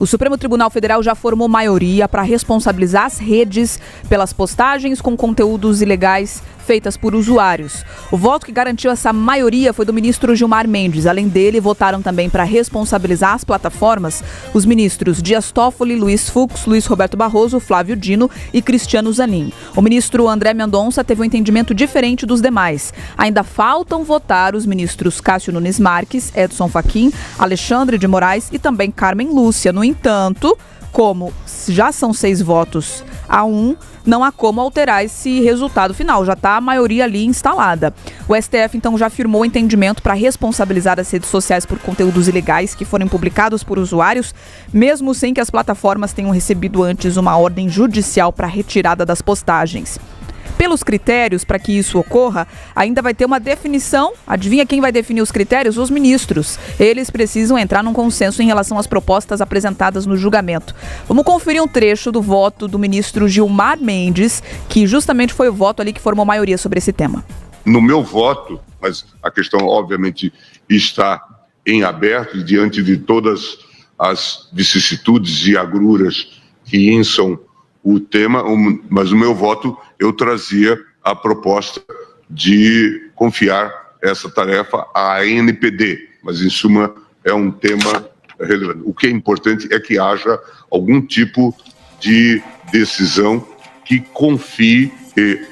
O Supremo Tribunal Federal já formou maioria para responsabilizar as redes pelas postagens com conteúdos ilegais feitas por usuários. O voto que garantiu essa maioria foi do ministro Gilmar Mendes. Além dele, votaram também para responsabilizar as plataformas os ministros Dias Toffoli, Luiz Fux, Luiz Roberto Barroso, Flávio Dino e Cristiano Zanin. O ministro André Mendonça teve um entendimento diferente dos demais. Ainda faltam votar os ministros Cássio Nunes Marques, Edson Fachin, Alexandre de Moraes e também Carmen Lúcia. No entanto, como já são 6 votos a 1, não há como alterar esse resultado final, já está a maioria ali instalada. O STF então já firmou o entendimento para responsabilizar as redes sociais por conteúdos ilegais que forem publicados por usuários, mesmo sem que as plataformas tenham recebido antes uma ordem judicial para retirada das postagens. Pelos critérios para que isso ocorra, ainda vai ter uma definição. Adivinha quem vai definir os critérios? Os ministros. Eles precisam entrar num consenso em relação às propostas apresentadas no julgamento. Vamos conferir um trecho do voto do ministro Gilmar Mendes, que justamente foi o voto ali que formou maioria sobre esse tema. No meu voto, mas a questão obviamente está em aberto diante de todas as vicissitudes e agruras que insam o tema, mas no meu voto eu trazia a proposta de confiar essa tarefa à ANPD, mas em suma é um tema relevante. O que é importante é que haja algum tipo de decisão que confie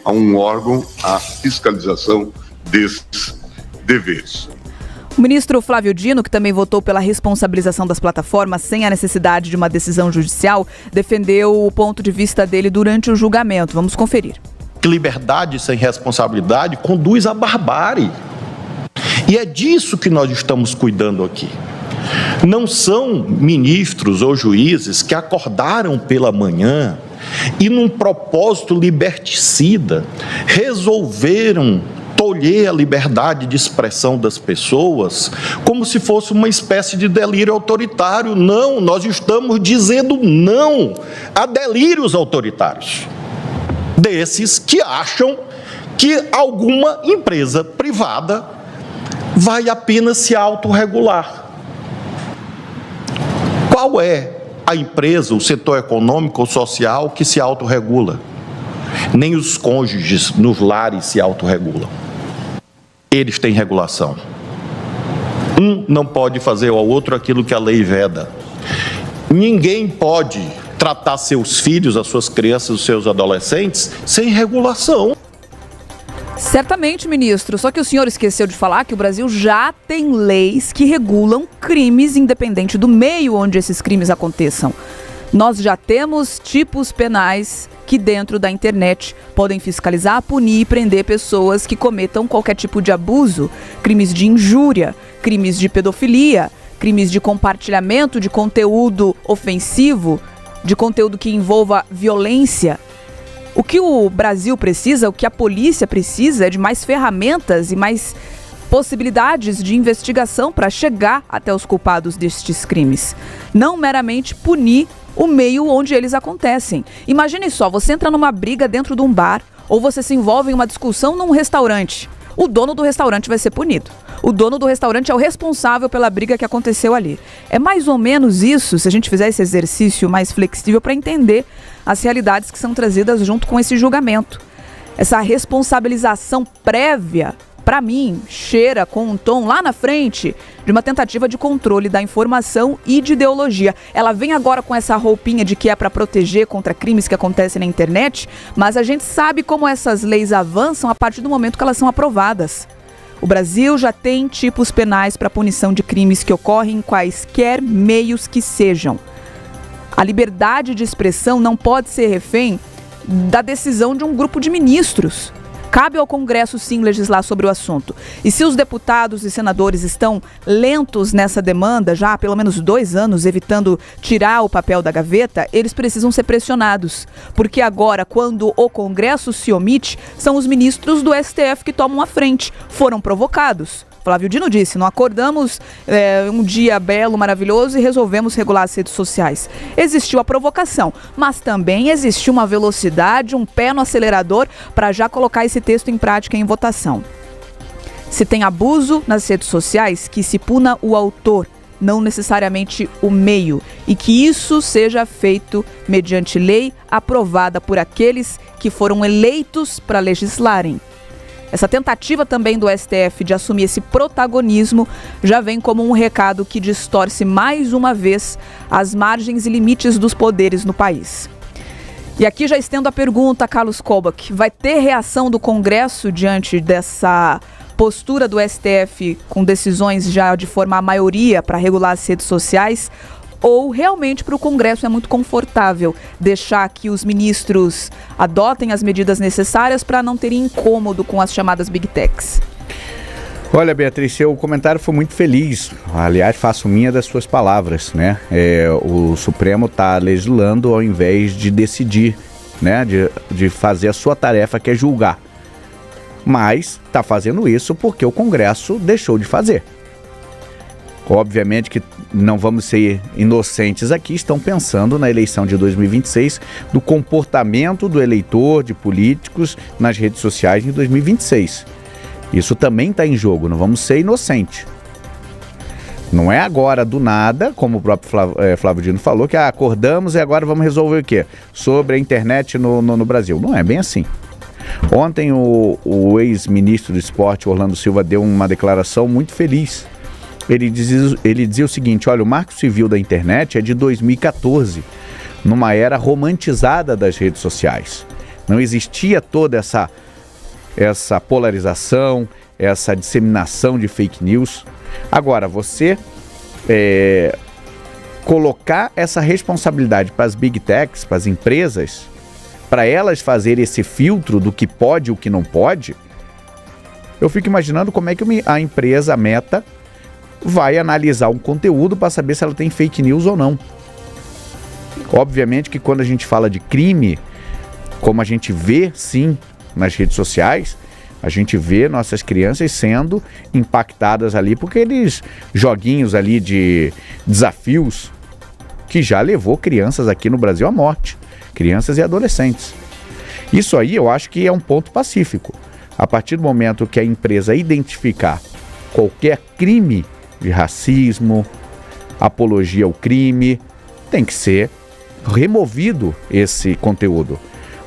a um órgão a fiscalização desses deveres. O ministro Flávio Dino, que também votou pela responsabilização das plataformas sem a necessidade de uma decisão judicial, defendeu o ponto de vista dele durante o julgamento. Vamos conferir. Liberdade sem responsabilidade conduz à barbárie. E é disso que nós estamos cuidando aqui. Não são ministros ou juízes que acordaram pela manhã e, num propósito liberticida, resolveram tolher a liberdade de expressão das pessoas como se fosse uma espécie de delírio autoritário. Não, nós estamos dizendo não a delírios autoritários. Desses que acham que alguma empresa privada vai apenas se autorregular. Qual é a empresa, o setor econômico ou social que se autorregula? Nem os cônjuges nos lares se autorregulam. Eles têm regulação. Um não pode fazer ao outro aquilo que a lei veda. Ninguém pode tratar seus filhos, as suas crianças, os seus adolescentes, sem regulação. Certamente, ministro, só que o senhor esqueceu de falar que o Brasil já tem leis que regulam crimes, independente do meio onde esses crimes aconteçam. Nós já temos tipos penais que dentro da internet podem fiscalizar, punir e prender pessoas que cometam qualquer tipo de abuso, crimes de injúria, crimes de pedofilia, crimes de compartilhamento de conteúdo ofensivo, de conteúdo que envolva violência. O que o Brasil precisa, o que a polícia precisa é de mais ferramentas e mais possibilidades de investigação para chegar até os culpados destes crimes. Não meramente punir o meio onde eles acontecem. Imagine só, você entra numa briga dentro de um bar ou você se envolve em uma discussão num restaurante. O dono do restaurante vai ser punido. O dono do restaurante é o responsável pela briga que aconteceu ali. É mais ou menos isso, se a gente fizer esse exercício mais flexível para entender as realidades que são trazidas junto com esse julgamento. Essa responsabilização prévia, para mim, cheira com um tom lá na frente de uma tentativa de controle da informação e de ideologia. Ela vem agora com essa roupinha de que é para proteger contra crimes que acontecem na internet, mas a gente sabe como essas leis avançam a partir do momento que elas são aprovadas. O Brasil já tem tipos penais para punição de crimes que ocorrem em quaisquer meios que sejam. A liberdade de expressão não pode ser refém da decisão de um grupo de ministros. Cabe ao Congresso, sim, legislar sobre o assunto. E se os deputados e senadores estão lentos nessa demanda, já há pelo menos 2 anos, evitando tirar o papel da gaveta, eles precisam ser pressionados. Porque agora, quando o Congresso se omite, são os ministros do STF que tomam a frente. Foram provocados. Flávio Dino disse, não acordamos um dia belo, maravilhoso e resolvemos regular as redes sociais. Existiu a provocação, mas também existiu uma velocidade, um pé no acelerador para já colocar esse texto em prática em votação. Se tem abuso nas redes sociais, que se puna o autor, não necessariamente o meio. e que isso seja feito mediante lei aprovada por aqueles que foram eleitos para legislarem. Essa tentativa também do STF de assumir esse protagonismo já vem como um recado que distorce mais uma vez as margens e limites dos poderes no país. E aqui já estendo a pergunta, Carlos Kobach, vai ter reação do Congresso diante dessa postura do STF com decisões já de formar maioria para regular as redes sociais? Ou realmente para o Congresso é muito confortável deixar que os ministros adotem as medidas necessárias para não terem incômodo com as chamadas Big Techs? Olha, Beatriz, seu comentário foi muito feliz. Aliás, faço minha das suas palavras, né? O Supremo está legislando ao invés de decidir, né? De fazer a sua tarefa, que é julgar. Mas está fazendo isso porque o Congresso deixou de fazer. Obviamente que não vamos ser inocentes aqui, estão pensando na eleição de 2026, do comportamento do eleitor, de políticos nas redes sociais em 2026. Isso também está em jogo, não vamos ser inocentes. Não é agora, do nada, como o próprio Flávio Dino falou, que acordamos e agora vamos resolver o quê? Sobre a internet no Brasil. Não é bem assim. Ontem o ex-ministro do esporte, Orlando Silva, deu uma declaração muito feliz. Ele dizia o seguinte: olha, o marco civil da internet é de 2014, numa era romantizada das redes sociais. Não existia toda essa polarização, essa disseminação de fake news. Agora, você colocar essa responsabilidade para as Big Techs, para as empresas, para elas fazerem esse filtro do que pode e o que não pode, eu fico imaginando como é que a empresa, a Meta, vai analisar um conteúdo para saber se ela tem fake news ou não. Obviamente que quando a gente fala de crime, como a gente vê sim nas redes sociais, a gente vê nossas crianças sendo impactadas ali por aqueles joguinhos ali de desafios que já levou crianças aqui no Brasil à morte, crianças e adolescentes. Isso aí eu acho que é um ponto pacífico. A partir do momento que a empresa identificar qualquer crime de racismo, apologia ao crime, tem que ser removido esse conteúdo.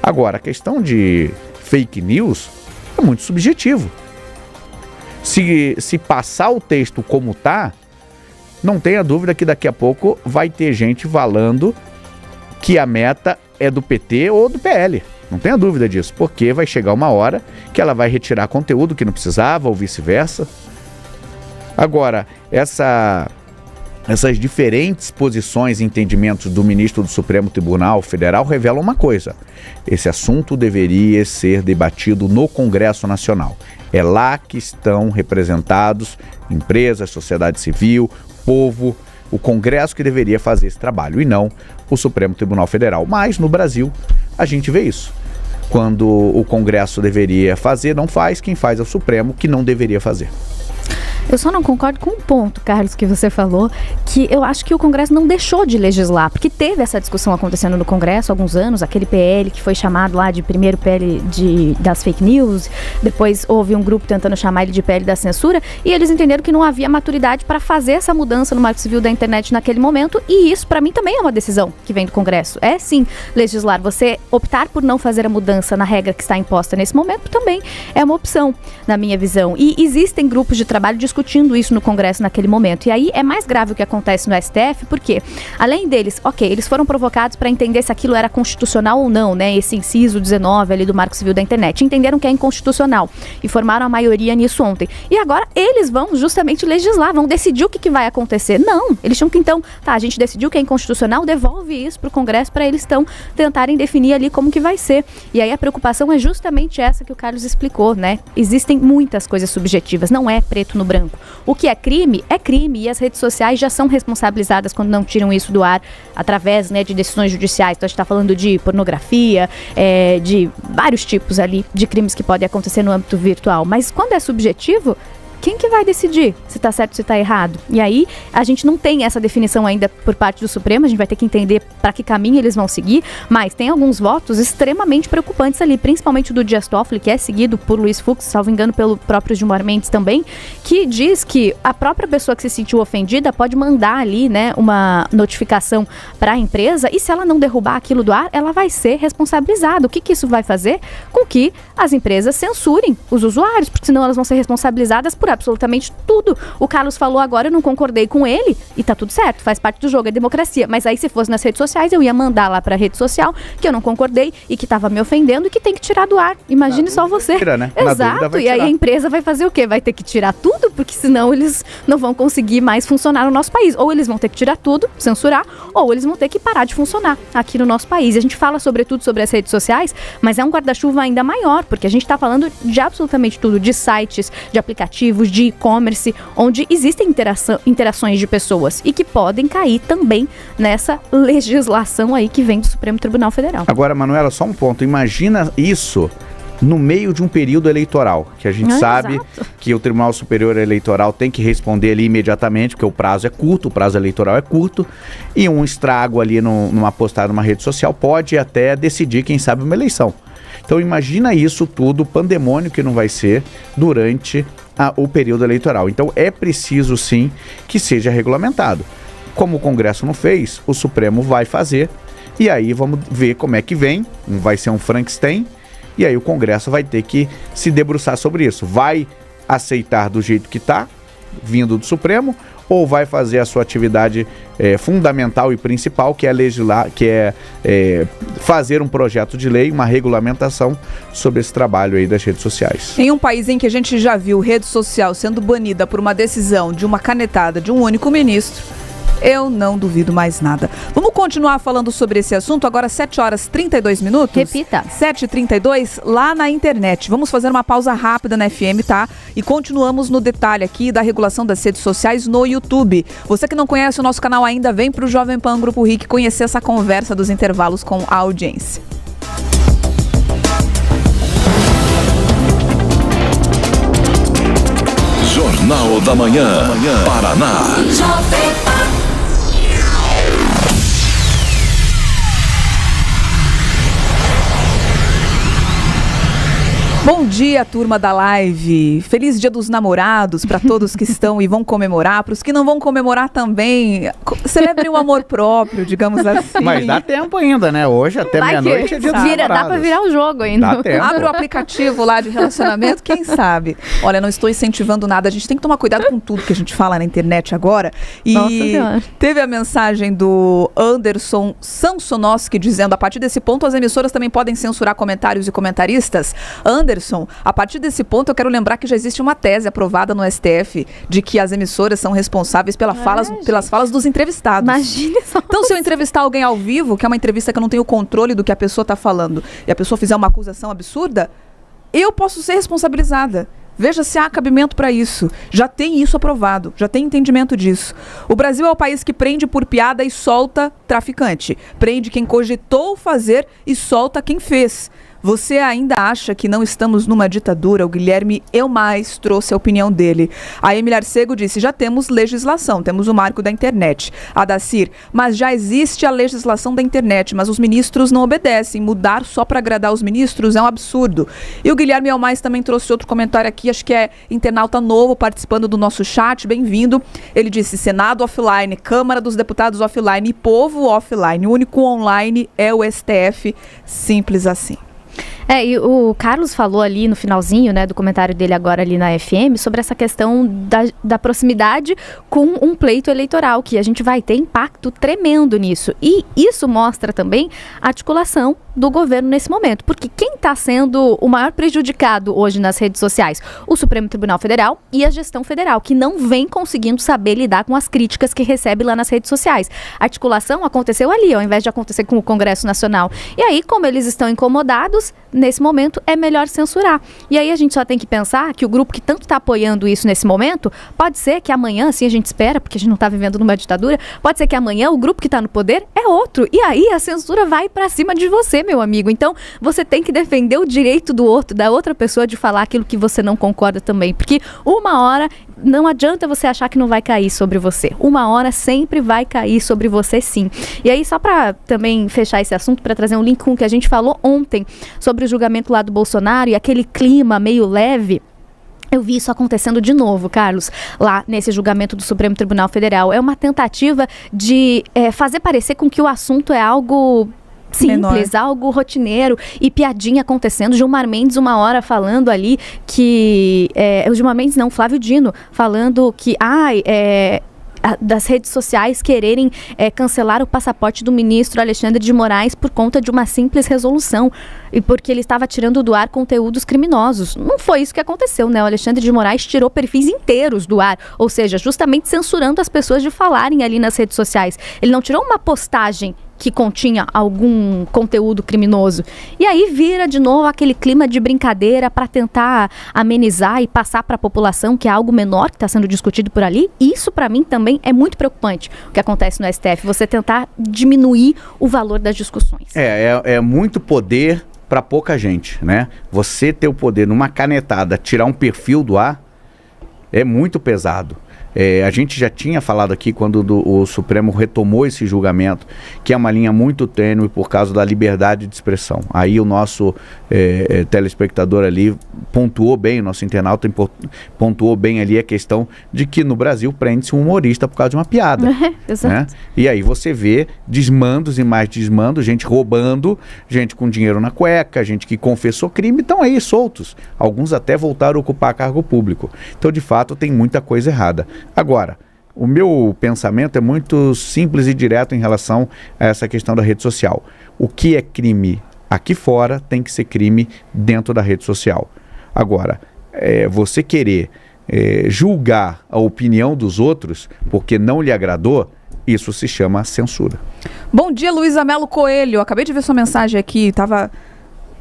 Agora, a questão de fake news é muito subjetivo. Se passar o texto como está, não tenha dúvida que daqui a pouco vai ter gente falando que a Meta é do PT ou do PL. Não tenha dúvida disso, porque vai chegar uma hora que ela vai retirar conteúdo que não precisava ou vice-versa. Agora, essas diferentes posições e entendimentos do ministro do Supremo Tribunal Federal revelam uma coisa: esse assunto deveria ser debatido no Congresso Nacional. É lá que estão representados empresas, sociedade civil, povo, o Congresso que deveria fazer esse trabalho e não o Supremo Tribunal Federal. Mas no Brasil a gente vê isso. Quando o Congresso deveria fazer, não faz, quem faz é o Supremo, que não deveria fazer. Eu só não concordo com um ponto, Carlos, que você falou, que eu acho que o Congresso não deixou de legislar, porque teve essa discussão acontecendo no Congresso há alguns anos, aquele PL que foi chamado lá de primeiro PL das fake news, depois houve um grupo tentando chamar ele de PL da censura, e eles entenderam que não havia maturidade para fazer essa mudança no Marco Civil da internet naquele momento, e isso para mim também é uma decisão que vem do Congresso. É sim legislar, você optar por não fazer a mudança na regra que está imposta nesse momento também é uma opção, na minha visão, e existem grupos de trabalho discutindo isso no Congresso naquele momento. E aí é mais grave o que acontece no STF, porque além deles, eles foram provocados para entender se aquilo era constitucional ou não, né? Esse inciso 19 ali do Marco Civil da Internet. Entenderam que é inconstitucional e formaram a maioria nisso ontem. E agora eles vão justamente legislar, vão decidir o que vai acontecer. Não, eles tinham que então, a gente decidiu que é inconstitucional, devolve isso para o Congresso para eles tentarem definir ali como que vai ser. E aí a preocupação é justamente essa que o Carlos explicou, né? Existem muitas coisas subjetivas, não é preto no branco. O que é crime e as redes sociais já são responsabilizadas quando não tiram isso do ar através, né, de decisões judiciais. Então a gente está falando de pornografia, de vários tipos ali de crimes que podem acontecer no âmbito virtual. Mas quando é subjetivo, quem que vai decidir se está certo ou se está errado? E aí, a gente não tem essa definição ainda por parte do Supremo, a gente vai ter que entender para que caminho eles vão seguir, mas tem alguns votos extremamente preocupantes ali, principalmente do Dias Toffoli, que é seguido por Luiz Fux, salvo engano pelo próprio Gilmar Mendes também, que diz que a própria pessoa que se sentiu ofendida pode mandar ali, né, uma notificação para a empresa, e se ela não derrubar aquilo do ar, ela vai ser responsabilizada. O que isso vai fazer? Com que as empresas censurem os usuários, porque senão elas vão ser responsabilizadas por absolutamente tudo. O Carlos falou agora, eu não concordei com ele, e tá tudo certo, faz parte do jogo, é democracia. Mas aí, se fosse nas redes sociais, eu ia mandar lá pra rede social que eu não concordei e que tava me ofendendo e que tem que tirar do ar. Imagine só você. Tira, né? Exato, e aí a empresa vai fazer o quê? Vai ter que tirar tudo, porque senão eles não vão conseguir mais funcionar no nosso país. Ou eles vão ter que tirar tudo, censurar, ou eles vão ter que parar de funcionar aqui no nosso país. E a gente fala sobretudo sobre as redes sociais, mas é um guarda-chuva ainda maior, porque a gente tá falando de absolutamente tudo, de sites, de aplicativos, de e-commerce, onde existem interações de pessoas e que podem cair também nessa legislação aí que vem do Supremo Tribunal Federal. Agora, Manuela, só um ponto. Imagina isso no meio de um período eleitoral, que a gente sabe que o Tribunal Superior Eleitoral tem que responder ali imediatamente, porque o prazo é curto, o prazo eleitoral é curto, e um estrago ali numa postagem numa rede social pode até decidir, quem sabe, uma eleição. Então imagina isso tudo, o pandemônio que não vai ser durante o período eleitoral. Então é preciso sim que seja regulamentado. Como o Congresso não fez, o Supremo vai fazer, e aí vamos ver como é que vem, vai ser um Frankenstein, e aí o Congresso vai ter que se debruçar sobre isso. Vai aceitar do jeito que está, vindo do Supremo, ou vai fazer a sua atividade fundamental e principal, que é legislar, que é fazer um projeto de lei, uma regulamentação sobre esse trabalho aí das redes sociais. Em um país em que a gente já viu rede social sendo banida por uma decisão de uma canetada de um único ministro, eu não duvido mais nada. Vamos continuar falando sobre esse assunto, agora 7h32. Repita. 7h32, lá na internet. Vamos fazer uma pausa rápida na FM, tá? E continuamos no detalhe aqui da regulação das redes sociais no YouTube. Você que não conhece o nosso canal ainda, vem pro Jovem Pan Grupo RIC conhecer essa conversa dos intervalos com a audiência. Jornal da Manhã, Paraná. Bom dia, turma da live. Feliz Dia dos Namorados para todos que estão e vão comemorar. Para os que não vão comemorar também, celebrem o amor próprio, digamos assim. Mas dá tempo ainda, né? Hoje até meia-noite é Dia dos Namorados. Dá para virar o jogo ainda. Dá tempo. Abre o aplicativo lá de relacionamento, quem sabe? Olha, não estou incentivando nada. A gente tem que tomar cuidado com tudo que a gente fala na internet agora. E teve a mensagem do Anderson Samsonoski dizendo: a partir desse ponto as emissoras também podem censurar comentários e comentaristas. Anderson, a partir desse ponto eu quero lembrar que já existe uma tese aprovada no STF de que as emissoras são responsáveis pelas falas dos entrevistados. Imagina só. Então, se eu entrevistar alguém ao vivo, que é uma entrevista que eu não tenho controle do que a pessoa está falando, e a pessoa fizer uma acusação absurda, eu posso ser responsabilizada. Veja se há cabimento para isso. Já tem isso aprovado, já tem entendimento disso. O Brasil é o país que prende por piada e solta traficante. Prende quem cogitou fazer e solta quem fez. Você ainda acha que não estamos numa ditadura? O Guilherme Elmais trouxe a opinião dele. A Emília Arcego disse: já temos legislação, temos o marco da internet. A Dacir: mas já existe a legislação da internet, mas os ministros não obedecem. Mudar só para agradar os ministros é um absurdo. E o Guilherme Elmais também trouxe outro comentário aqui, acho que é internauta novo participando do nosso chat, bem-vindo. Ele disse: Senado offline, Câmara dos Deputados offline e povo offline. O único online é o STF, simples assim. E o Carlos falou ali no finalzinho, né, do comentário dele agora ali na FM, sobre essa questão da proximidade com um pleito eleitoral, que a gente vai ter impacto tremendo nisso. E isso mostra também a articulação do governo nesse momento, porque quem está sendo o maior prejudicado hoje nas redes sociais? O Supremo Tribunal Federal e a gestão federal, que não vem conseguindo saber lidar com as críticas que recebe lá nas redes sociais. A articulação aconteceu ali, ao invés de acontecer com o Congresso Nacional. E aí, como eles estão incomodados, nesse momento é melhor censurar. E aí a gente só tem que pensar que o grupo que tanto está apoiando isso nesse momento, pode ser que amanhã, assim a gente espera, porque a gente não está vivendo numa ditadura, pode ser que amanhã o grupo que está no poder é outro. E aí a censura vai para cima de você. você, meu amigo. Então, você tem que defender o direito do outro, da outra pessoa de falar aquilo que você não concorda também. Porque uma hora, não adianta você achar que não vai cair sobre você. Uma hora sempre vai cair sobre você, sim. E aí, só para também fechar esse assunto, para trazer um link com o que a gente falou ontem sobre o julgamento lá do Bolsonaro e aquele clima meio leve. Eu vi isso acontecendo de novo, Carlos, lá nesse julgamento do Supremo Tribunal Federal. É uma tentativa de fazer parecer com que o assunto é algo simples, algo rotineiro e piadinha acontecendo. Gilmar Mendes uma hora falando ali que... Gilmar Mendes não, Flávio Dino, falando que... das redes sociais quererem cancelar o passaporte do ministro Alexandre de Moraes por conta de uma simples resolução e porque ele estava tirando do ar conteúdos criminosos. Não foi isso que aconteceu, né? O Alexandre de Moraes tirou perfis inteiros do ar, ou seja, justamente censurando as pessoas de falarem ali nas redes sociais. Ele não tirou uma postagem que continha algum conteúdo criminoso. E aí vira de novo aquele clima de brincadeira para tentar amenizar e passar para a população que é algo menor que está sendo discutido por ali. Isso para mim também é muito preocupante o que acontece no STF, você tentar diminuir o valor das discussões. É muito poder para pouca gente, né? Você ter o poder numa canetada, tirar um perfil do ar, é muito pesado. A gente já tinha falado aqui quando o Supremo retomou esse julgamento, que é uma linha muito tênue por causa da liberdade de expressão. Aí o nosso telespectador ali pontuou bem, o nosso internauta pontuou bem ali a questão de que no Brasil prende-se um humorista por causa de uma piada. Exato. Né? E aí você vê desmandos e mais desmandos, gente roubando, gente com dinheiro na cueca, gente que confessou crime, estão aí soltos. Alguns até voltaram a ocupar cargo público. Então, de fato, tem muita coisa errada. Agora, o meu pensamento é muito simples e direto em relação a essa questão da rede social. O que é crime aqui fora tem que ser crime dentro da rede social. Agora, você querer julgar a opinião dos outros porque não lhe agradou, isso se chama censura. Bom dia, Luísa Melo Coelho. Acabei de ver sua mensagem aqui, estava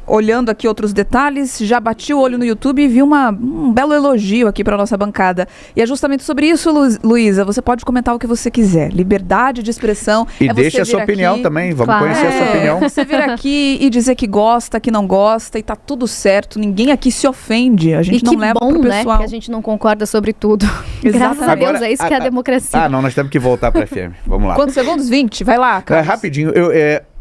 olhando aqui outros detalhes, já bati o olho no YouTube e vi um belo elogio aqui para nossa bancada. E é justamente sobre isso, Luísa, você pode comentar o que você quiser. Liberdade de expressão. E deixa a sua opinião também, vamos conhecer a sua opinião. Você vir aqui e dizer que gosta, que não gosta, e tá tudo certo, ninguém aqui se ofende, a gente não leva pro pessoal. Né, que a gente não concorda sobre tudo. Graças a Deus, é isso que é a democracia. Não, nós temos que voltar para a FM, vamos lá. Quantos segundos? 20, vai lá, Carlos. Rapidinho,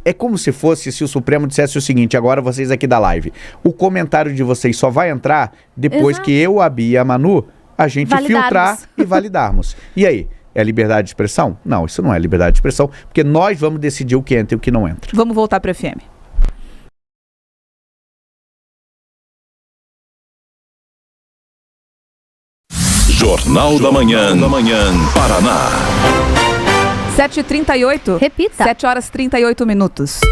é como se o Supremo dissesse o seguinte, agora vocês aqui da live, o comentário de vocês só vai entrar depois que eu, a Bia e a Manu, a gente filtrar e validarmos. E aí, é liberdade de expressão? Não, isso não é liberdade de expressão, porque nós vamos decidir o que entra e o que não entra. Vamos voltar para a FM. Jornal da Manhã, Paraná. 7h38. Repita. 7h38.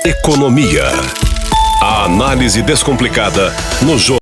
Economia. A análise descomplicada no Jornal.